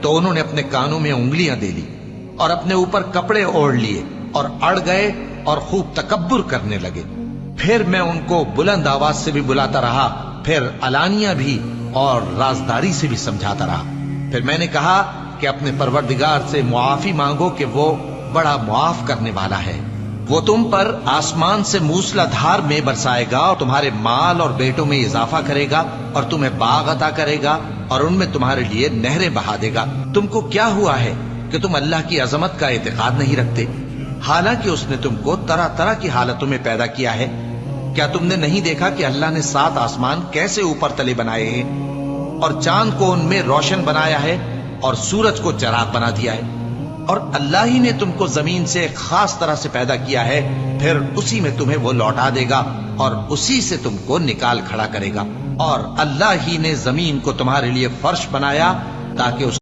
تو انہوں نے اپنے کانوں میں انگلیاں دے لی اور اپنے اوپر کپڑے اوڑھ لیے اور اڑ گئے اور خوب تکبر کرنے لگے۔ پھر میں ان کو بلند آواز سے بھی بلاتا رہا، پھر علانیہ بھی اور رازداری سے بھی سمجھاتا رہا۔ پھر میں نے کہا کہ اپنے پروردگار سے معافی مانگو کہ وہ بڑا معاف کرنے والا ہے، وہ تم پر آسمان سے موسلا دھار میں برسائے گا اور تمہارے مال اور بیٹوں میں اضافہ کرے گا اور تمہیں باغ عطا کرے گا اور ان میں تمہارے لیے نہریں بہا دے گا۔ تم کو کیا ہوا ہے کہ تم اللہ کی عظمت کا اعتقاد نہیں رکھتے، حالانکہ اس نے تم کو طرح طرح کی حالتوں میں پیدا کیا ہے؟ کیا تم نے نہیں دیکھا کہ اللہ نے 7 آسمان کیسے اوپر تلے بنائے ہیں اور چاند کو ان میں روشن بنایا ہے اور سورج کو چراغ بنا دیا ہے؟ اور اللہ ہی نے تم کو زمین سے ایک خاص طرح سے پیدا کیا ہے، پھر اسی میں تمہیں وہ لوٹا دے گا اور اسی سے تم کو نکال کھڑا کرے گا۔ اور اللہ ہی نے زمین کو تمہارے لیے فرش بنایا تاکہ اس